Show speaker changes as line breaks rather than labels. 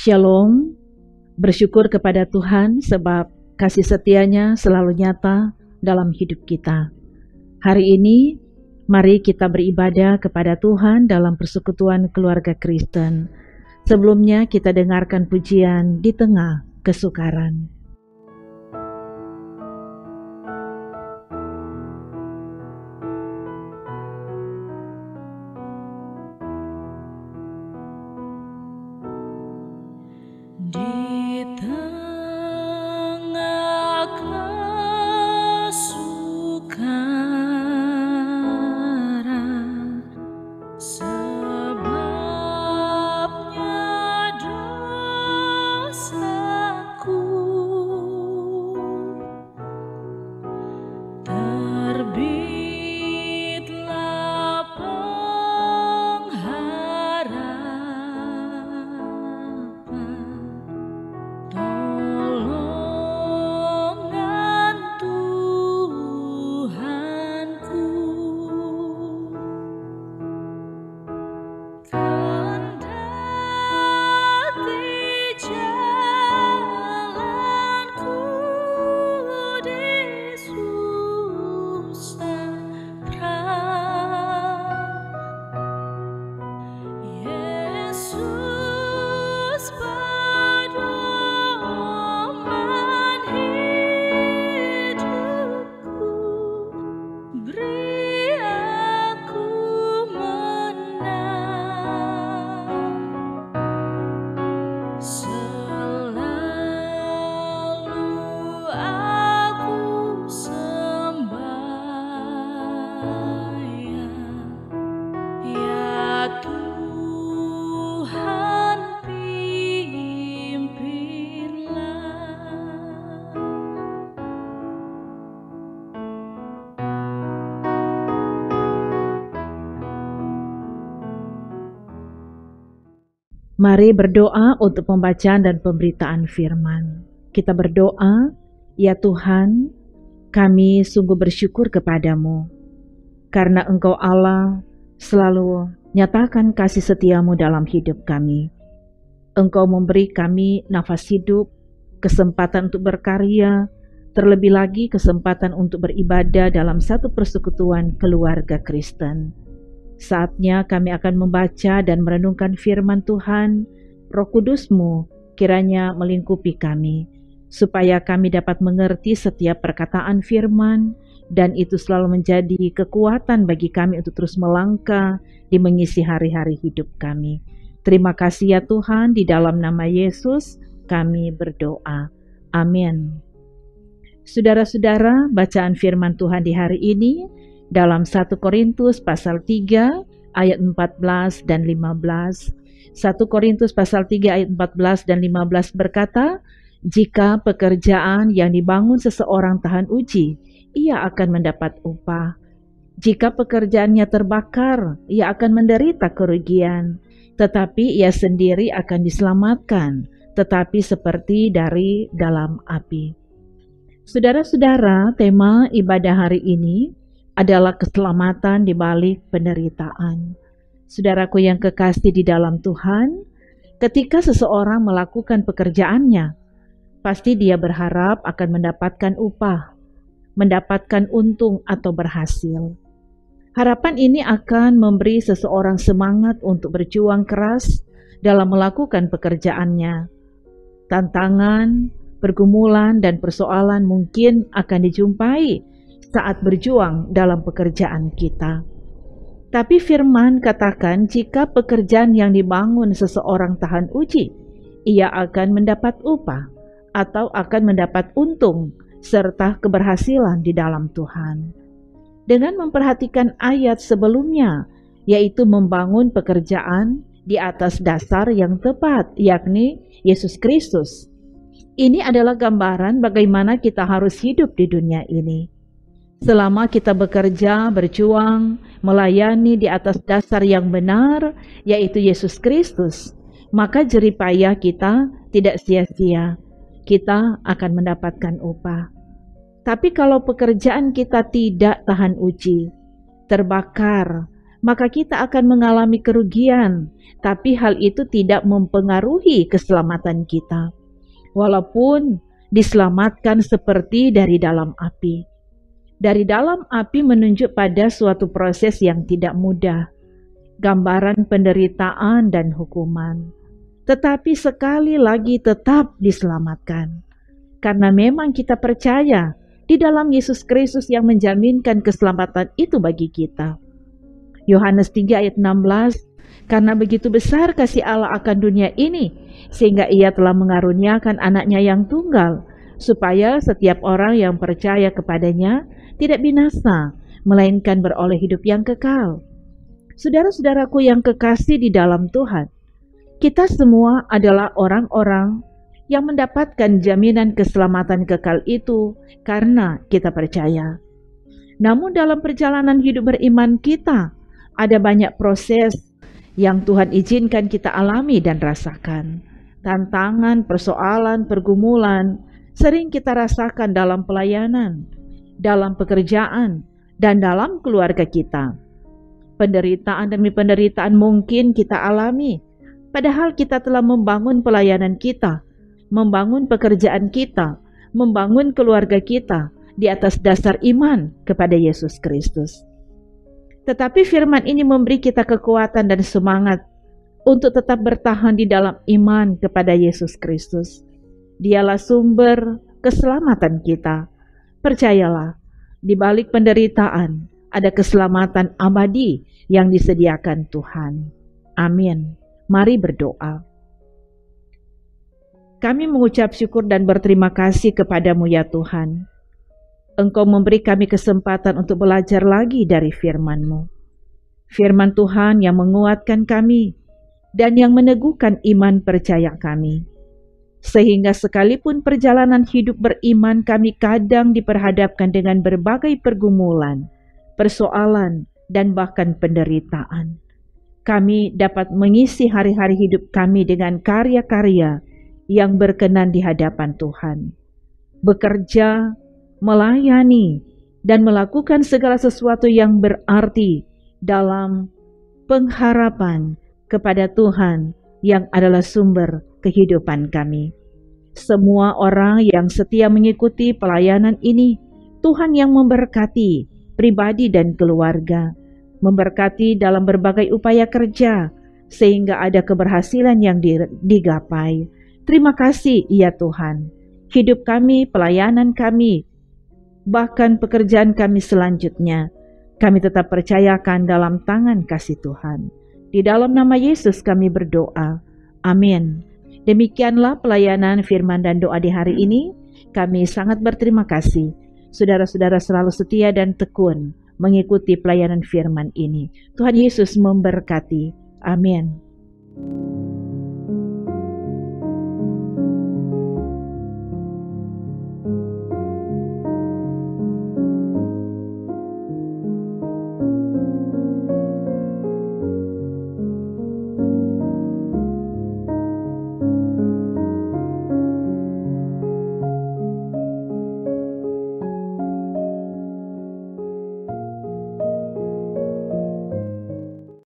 Shalom, bersyukur kepada Tuhan sebab kasih setianya selalu nyata dalam hidup kita. Hari ini, mari kita beribadah kepada Tuhan dalam persekutuan keluarga Kristen. Sebelumnya kita dengarkan pujian di tengah kesukaran.
Di tengah kesukaran, sebabnya dosaku, terbitlah tolongan Tuhanku. Kendati jalanku disusahkan, Yesus pedoman hidupku, beri aku menang. Selalu aku sembahyang, ya Tuhan pimpinlah.
Mari berdoa untuk pembacaan dan pemberitaan firman. Kita berdoa, ya Tuhan, kami sungguh bersyukur kepadamu, karena Engkau Allah selalu nyatakan kasih setiamu dalam hidup kami. Engkau memberi kami nafas hidup, kesempatan untuk berkarya, terlebih lagi kesempatan untuk beribadah dalam satu persekutuan keluarga Kristen. Saatnya kami akan membaca dan merenungkan firman Tuhan. Roh Kudus-Mu kiranya melingkupi kami, supaya kami dapat mengerti setiap perkataan firman, dan itu selalu menjadi kekuatan bagi kami untuk terus melangkah di mengisi hari-hari hidup kami. Terima kasih ya Tuhan, di dalam nama Yesus kami berdoa. Amin. Saudara-saudara, bacaan firman Tuhan di hari ini dalam 1 Korintus pasal 3 ayat 14 dan 15. 1 Korintus pasal 3 ayat 14 dan 15 berkata, jika pekerjaan yang dibangun seseorang tahan uji, ia akan mendapat upah. Jika pekerjaannya terbakar, ia akan menderita kerugian, tetapi ia sendiri akan diselamatkan, tetapi seperti dari dalam api. Saudara-saudara, tema ibadah hari ini adalah keselamatan di balik penderitaan. Saudaraku yang kekasih di dalam Tuhan, ketika seseorang melakukan pekerjaannya, pasti dia berharap akan mendapatkan upah, mendapatkan untung atau berhasil. Harapan ini akan memberi seseorang semangat untuk berjuang keras dalam melakukan pekerjaannya. Tantangan, pergumulan, dan persoalan mungkin akan dijumpai saat berjuang dalam pekerjaan kita. Tapi firman katakan jika pekerjaan yang dibangun seseorang tahan uji, ia akan mendapat upah atau akan mendapat untung serta keberhasilan di dalam Tuhan. Dengan memperhatikan ayat sebelumnya, yaitu membangun pekerjaan di atas dasar yang tepat, yakni Yesus Kristus. Ini adalah gambaran bagaimana kita harus hidup di dunia ini. Selama kita bekerja, berjuang, melayani di atas dasar yang benar, yaitu Yesus Kristus, maka jerih payah kita tidak sia-sia. Kita akan mendapatkan upah. Tapi kalau pekerjaan kita tidak tahan uji, terbakar, maka kita akan mengalami kerugian, tapi hal itu tidak mempengaruhi keselamatan kita. Walaupun diselamatkan seperti dari dalam api. Dari dalam api menunjuk pada suatu proses yang tidak mudah, gambaran penderitaan dan hukuman. Tetapi sekali lagi tetap diselamatkan. Karena memang kita percaya di dalam Yesus Kristus yang menjaminkan keselamatan itu bagi kita. Yohanes 3 ayat 16, karena begitu besar kasih Allah akan dunia ini, sehingga ia telah mengaruniakan anaknya yang tunggal, supaya setiap orang yang percaya kepadanya tidak binasa, melainkan beroleh hidup yang kekal. Saudara-saudaraku yang kekasih di dalam Tuhan, kita semua adalah orang-orang yang mendapatkan jaminan keselamatan kekal itu karena kita percaya. Namun dalam perjalanan hidup beriman kita, ada banyak proses yang Tuhan izinkan kita alami dan rasakan. Tantangan, persoalan, pergumulan sering kita rasakan dalam pelayanan, dalam pekerjaan, dan dalam keluarga kita. Penderitaan demi penderitaan mungkin kita alami, padahal kita telah membangun pelayanan kita, membangun pekerjaan kita, membangun keluarga kita di atas dasar iman kepada Yesus Kristus. Tetapi firman ini memberi kita kekuatan dan semangat untuk tetap bertahan di dalam iman kepada Yesus Kristus. Dialah sumber keselamatan kita. Percayalah, di balik penderitaan ada keselamatan abadi yang disediakan Tuhan. Amin. Mari berdoa. Kami mengucap syukur dan berterima kasih kepadamu ya Tuhan. Engkau memberi kami kesempatan untuk belajar lagi dari firman-Mu. Firman Tuhan yang menguatkan kami dan yang meneguhkan iman percaya kami. Sehingga sekalipun perjalanan hidup beriman kami kadang diperhadapkan dengan berbagai pergumulan, persoalan, dan bahkan penderitaan, kami dapat mengisi hari-hari hidup kami dengan karya-karya yang berkenan di hadapan Tuhan. Bekerja, melayani, dan melakukan segala sesuatu yang berarti dalam pengharapan kepada Tuhan yang adalah sumber kehidupan kami. Semua orang yang setia mengikuti pelayanan ini, Tuhan yang memberkati pribadi dan keluarga, memberkati dalam berbagai upaya kerja, sehingga ada keberhasilan yang digapai. Terima kasih ya Tuhan. Hidup kami, pelayanan kami, bahkan pekerjaan kami selanjutnya, kami tetap percayakan dalam tangan kasih Tuhan. Di dalam nama Yesus kami berdoa. Amin. Demikianlah pelayanan firman dan doa di hari ini. Kami sangat berterima kasih. Saudara-saudara selalu setia dan tekun mengikuti pelayanan firman ini. Tuhan Yesus memberkati. Amin.